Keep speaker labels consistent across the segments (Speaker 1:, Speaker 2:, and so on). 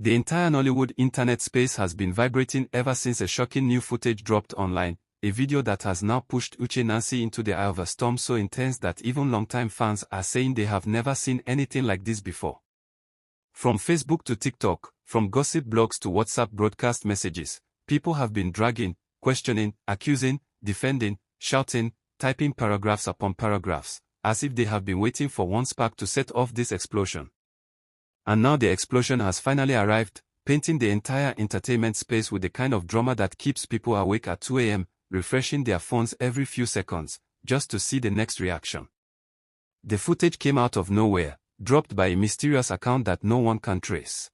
Speaker 1: The entire Nollywood internet space has been vibrating ever since a shocking new footage dropped online, a video that has now pushed Uche Nancy into the eye of a storm so intense that even longtime fans are saying they have never seen anything like this before. From Facebook to TikTok, from gossip blogs to WhatsApp broadcast messages, people have been dragging, questioning, accusing, defending, shouting, typing paragraphs upon paragraphs, as if they have been waiting for one spark to set off this explosion. And now the explosion has finally arrived, painting the entire entertainment space with the kind of drama that keeps people awake at 2 a.m., refreshing their phones every few seconds, just to see the next reaction. The footage came out of nowhere, dropped by a mysterious account that no one can trace.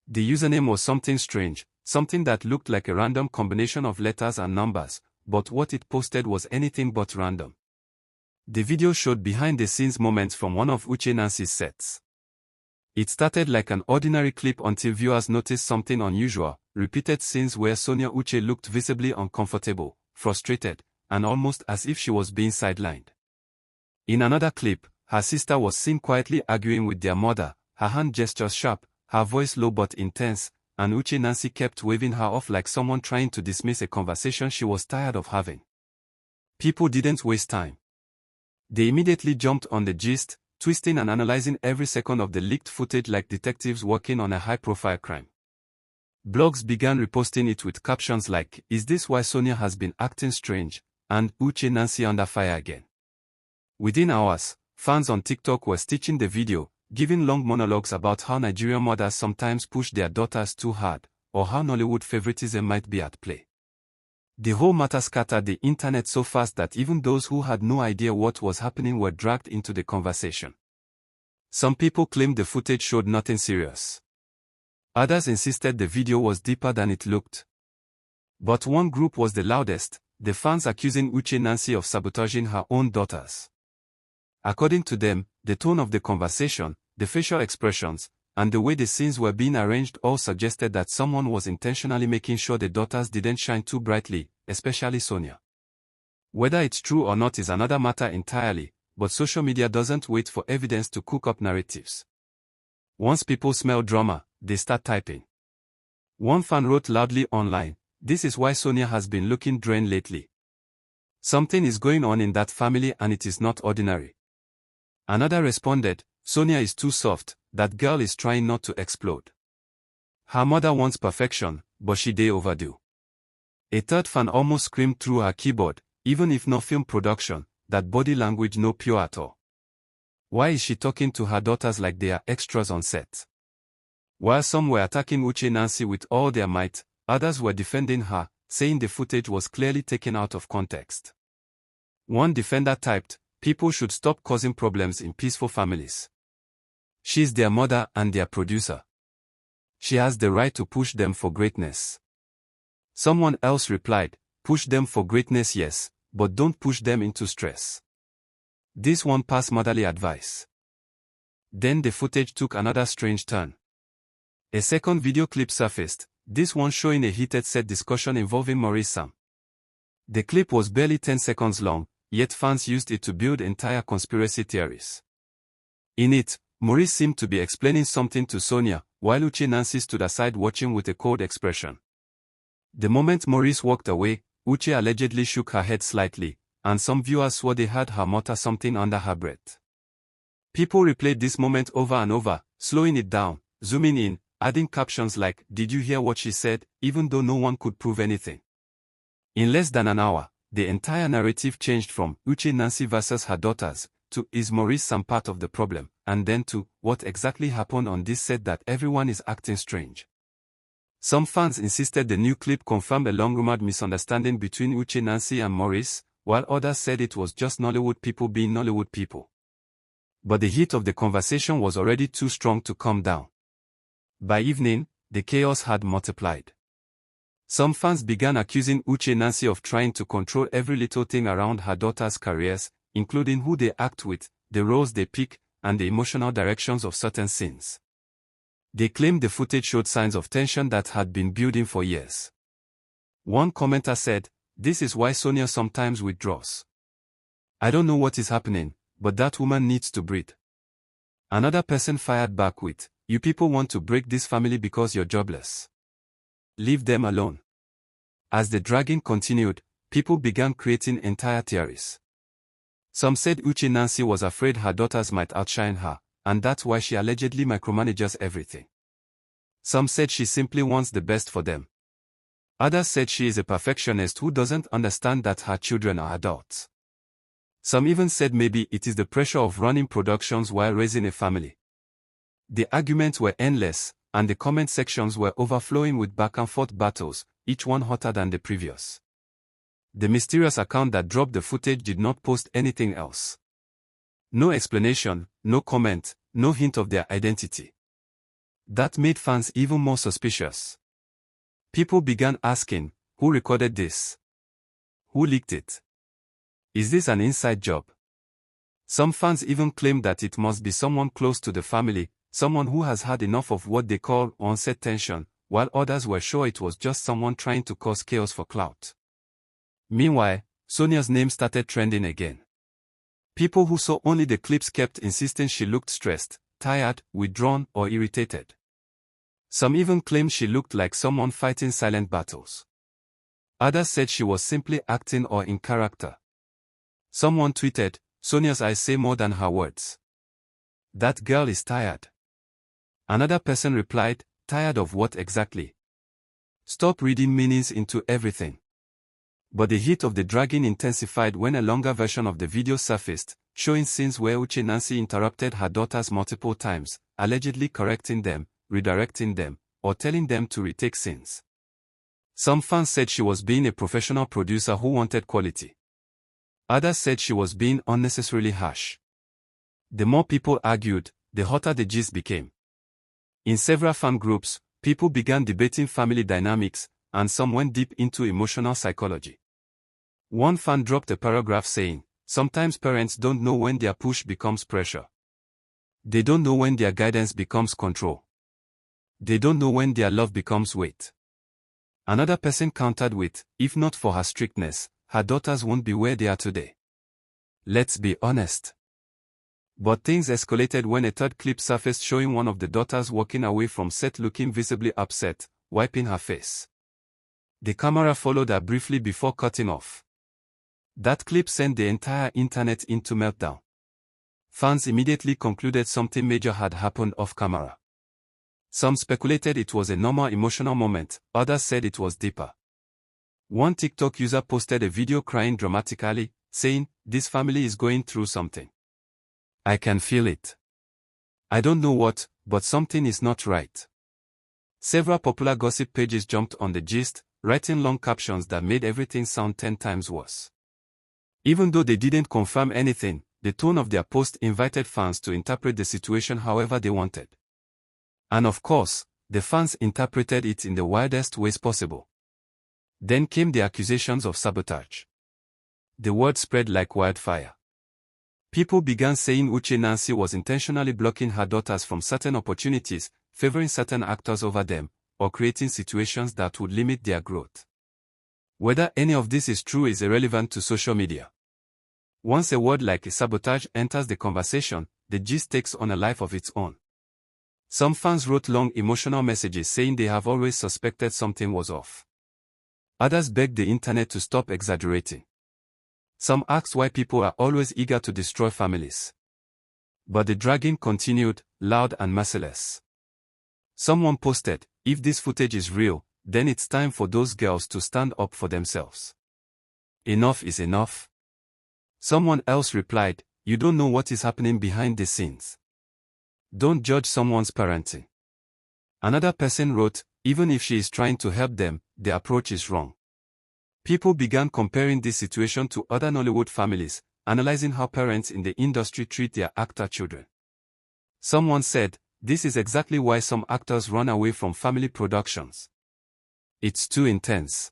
Speaker 1: The username was something strange, something that looked like a random combination of letters and numbers, but what it posted was anything but random. The video showed behind-the-scenes moments from one of Uche Nancy's sets. It started like an ordinary clip until viewers noticed something unusual, repeated scenes where Sonia Uche looked visibly uncomfortable, frustrated, and almost as if she was being sidelined. In another clip, her sister was seen quietly arguing with their mother, her hand gestures sharp, her voice low but intense, and Uche Nancy kept waving her off like someone trying to dismiss a conversation she was tired of having. People didn't waste time. They immediately jumped on the gist, twisting and analyzing every second of the leaked footage like detectives working on a high-profile crime. Blogs began reposting it with captions like, "Is this why Sonia has been acting strange?" and "Uche Nancy under fire again." Within hours, fans on TikTok were stitching the video, giving long monologues about how Nigerian mothers sometimes push their daughters too hard, or how Nollywood favoritism might be at play. The whole matter scattered the internet so fast that even those who had no idea what was happening were dragged into the conversation. Some people claimed the footage showed nothing serious. Others insisted the video was deeper than it looked. But one group was the loudest, the fans accusing Uche Nancy of sabotaging her own daughters. According to them, the tone of the conversation, the facial expressions, and the way the scenes were being arranged all suggested that someone was intentionally making sure the daughters didn't shine too brightly, especially Sonia. Whether it's true or not is another matter entirely, but social media doesn't wait for evidence to cook up narratives. Once people smell drama, they start typing. One fan wrote loudly online, "This is why Sonia has been looking drained lately. Something is going on in that family and it is not ordinary." Another responded, "Sonia is too soft, that girl is trying not to explode. Her mother wants perfection, but she dey overdo." A third fan almost screamed through her keyboard, "Even if no film production, that body language no pure at all. Why is she talking to her daughters like they are extras on set?" While some were attacking Uche Nancy with all their might, others were defending her, saying the footage was clearly taken out of context. One defender typed, "People should stop causing problems in peaceful families. She's their mother and their producer. She has the right to push them for greatness." Someone else replied, "Push them for greatness, yes, but don't push them into stress." This one passed motherly advice. Then the footage took another strange turn. A second video clip surfaced, this one showing a heated set discussion involving Maurice Sam. The clip was barely 10 seconds long, yet fans used it to build entire conspiracy theories. In it, Maurice seemed to be explaining something to Sonia, while Uche Nancy stood aside watching with a cold expression. The moment Maurice walked away, Uche allegedly shook her head slightly, and some viewers swore they heard her mutter something under her breath. People replayed this moment over and over, slowing it down, zooming in, adding captions like, "Did you hear what she said?" even though no one could prove anything. In less than an hour, the entire narrative changed from Uche Nancy versus her daughters, to "Is Maurice Sam part of the problem?" and then to "What exactly happened on this set that everyone is acting strange?" Some fans insisted the new clip confirmed a long-rumored misunderstanding between Uche Nancy and Maurice, while others said it was just Nollywood people being Nollywood people. But the heat of the conversation was already too strong to calm down. By evening, the chaos had multiplied. Some fans began accusing Uche Nancy of trying to control every little thing around her daughters' careers, including who they act with, the roles they pick, and the emotional directions of certain scenes. They claimed the footage showed signs of tension that had been building for years. One commenter said, "This is why Sonia sometimes withdraws. I don't know what is happening, but that woman needs to breathe." Another person fired back with, You people want to break this family because you're jobless. Leave them alone. As the dragging continued, people began creating entire theories. Some said Uche Nancy was afraid her daughters might outshine her, and that's why she allegedly micromanages everything. Some said she simply wants the best for them. Others said she is a perfectionist who doesn't understand that her children are adults. Some even said maybe it is the pressure of running productions while raising a family. The arguments were endless, and the comment sections were overflowing with back-and-forth battles, each one hotter than the previous. The mysterious account that dropped the footage did not post anything else. No explanation, no comment, no hint of their identity. That made fans even more suspicious. People began asking, who recorded this? Who leaked it? Is this an inside job? Some fans even claimed that it must be someone close to the family, someone who has had enough of what they call on-set tension, while others were sure it was just someone trying to cause chaos for clout. Meanwhile, Sonia's name started trending again. People who saw only the clips kept insisting she looked stressed, tired, withdrawn, or irritated. Some even claimed she looked like someone fighting silent battles. Others said she was simply acting or in character. Someone tweeted, "Sonia's eyes say more than her words. That girl is tired." Another person replied, "Tired of what exactly? Stop reading meanings into everything." But the heat of the dragging intensified when a longer version of the video surfaced, showing scenes where Uche Nancy interrupted her daughters multiple times, allegedly correcting them, redirecting them, or telling them to retake scenes. Some fans said she was being a professional producer who wanted quality. Others said she was being unnecessarily harsh. The more people argued, the hotter the gist became. In several fan groups, people began debating family dynamics, and some went deep into emotional psychology. One fan dropped a paragraph saying, "Sometimes parents don't know when their push becomes pressure. They don't know when their guidance becomes control. They don't know when their love becomes weight." Another person countered with, "If not for her strictness, her daughters won't be where they are today." Let's be honest. But things escalated when a third clip surfaced showing one of the daughters walking away from set looking visibly upset, wiping her face. The camera followed her briefly before cutting off. That clip sent the entire internet into meltdown. Fans immediately concluded something major had happened off camera. Some speculated it was a normal emotional moment, others said it was deeper. One TikTok user posted a video crying dramatically, saying, "This family is going through something. I can feel it. I don't know what, but something is not right." Several popular gossip pages jumped on the gist, writing long captions that made everything sound 10 times worse. Even though they didn't confirm anything, the tone of their post invited fans to interpret the situation however they wanted. And of course, the fans interpreted it in the wildest ways possible. Then came the accusations of sabotage. The word spread like wildfire. People began saying Uche Nancy was intentionally blocking her daughters from certain opportunities, favoring certain actors over them, or creating situations that would limit their growth. Whether any of this is true is irrelevant to social media. Once a word like sabotage enters the conversation, the gist takes on a life of its own. Some fans wrote long emotional messages saying they have always suspected something was off. Others begged the internet to stop exaggerating. Some asked why people are always eager to destroy families. But the dragging continued, loud and merciless. Someone posted, "If this footage is real, then it's time for those girls to stand up for themselves. Enough is enough." Someone else replied, "You don't know what is happening behind the scenes. Don't judge someone's parenting." Another person wrote, "Even if she is trying to help them, the approach is wrong." People began comparing this situation to other Nollywood families, analyzing how parents in the industry treat their actor children. Someone said, "This is exactly why some actors run away from family productions. It's too intense."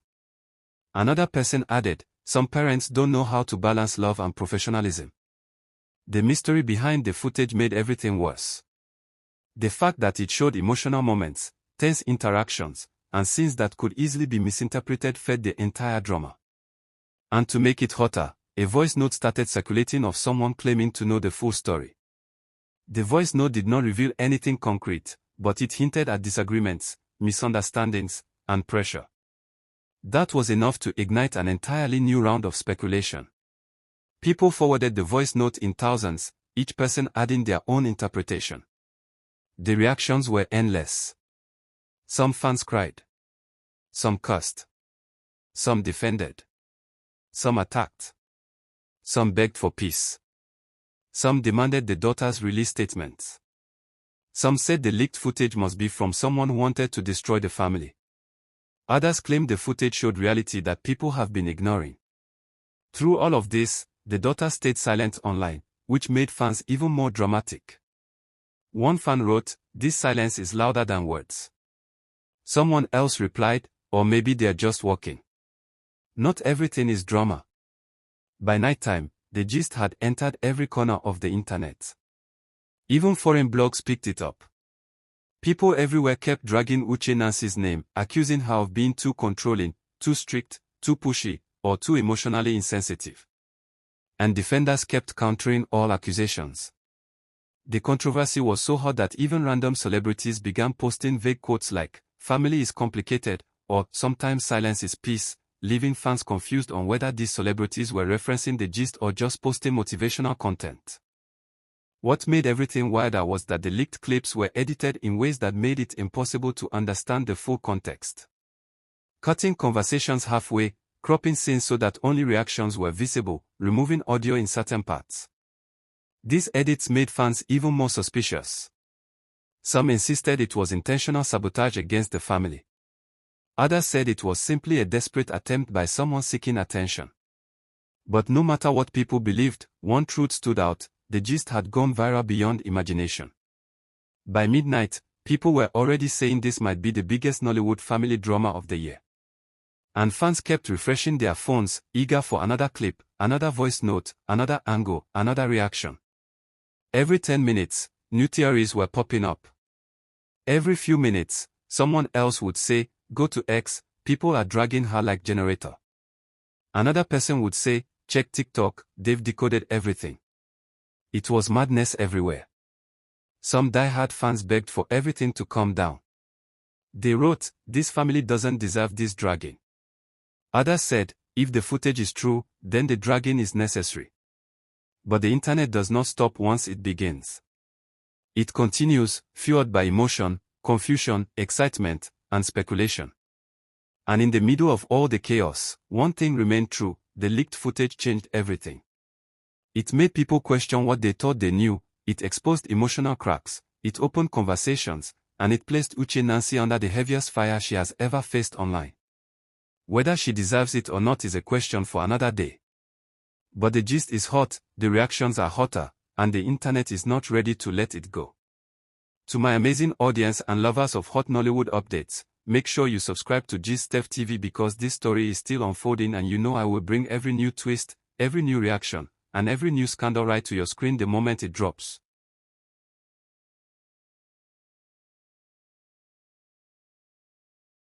Speaker 1: Another person added, "Some parents don't know how to balance love and professionalism." The mystery behind the footage made everything worse. The fact that it showed emotional moments, tense interactions, and scenes that could easily be misinterpreted fed the entire drama. And to make it hotter, a voice note started circulating of someone claiming to know the full story. The voice note did not reveal anything concrete, but it hinted at disagreements, misunderstandings, and pressure. That was enough to ignite an entirely new round of speculation. People forwarded the voice note in thousands, each person adding their own interpretation. The reactions were endless. Some fans cried. Some cursed. Some defended. Some attacked. Some begged for peace. Some demanded the daughter's release statements. Some said the leaked footage must be from someone who wanted to destroy the family. Others claimed the footage showed reality that people have been ignoring. Through all of this, the daughter stayed silent online, which made fans even more dramatic. One fan wrote, "This silence is louder than words." Someone else replied, "Or maybe they're just walking." Not everything is drama. By nighttime, the gist had entered every corner of the internet. Even foreign blogs picked it up. People everywhere kept dragging Uche Nancy's name, accusing her of being too controlling, too strict, too pushy, or too emotionally insensitive. And defenders kept countering all accusations. The controversy was so hot that even random celebrities began posting vague quotes like, "Family is complicated," or "Sometimes silence is peace," leaving fans confused on whether these celebrities were referencing the gist or just posting motivational content. What made everything wilder was that the leaked clips were edited in ways that made it impossible to understand the full context. Cutting conversations halfway, cropping scenes so that only reactions were visible, removing audio in certain parts. These edits made fans even more suspicious. Some insisted it was intentional sabotage against the family. Others said it was simply a desperate attempt by someone seeking attention. But no matter what people believed, one truth stood out: the gist had gone viral beyond imagination. By midnight, people were already saying this might be the biggest Nollywood family drama of the year. And fans kept refreshing their phones, eager for another clip, another voice note, another angle, another reaction. Every 10 minutes, new theories were popping up. Every few minutes, someone else would say, "Go to X, people are dragging her like generator." Another person would say, "Check TikTok, they've decoded everything." It was madness everywhere. Some die-hard fans begged for everything to calm down. They wrote, "This family doesn't deserve this dragging." Others said, "If the footage is true, then the dragging is necessary." But the internet does not stop once it begins. It continues, fueled by emotion, confusion, excitement, and speculation. And in the middle of all the chaos, one thing remained true: the leaked footage changed everything. It made people question what they thought they knew, it exposed emotional cracks, it opened conversations, and it placed Uche Nancy under the heaviest fire she has ever faced online. Whether she deserves it or not is a question for another day. But the gist is hot, the reactions are hotter, and the internet is not ready to let it go. To my amazing audience and lovers of hot Nollywood updates, make sure you subscribe to Gist Steph TV because this story is still unfolding, and you know I will bring every new twist, every new reaction, and every new scandal right to your screen the moment it drops.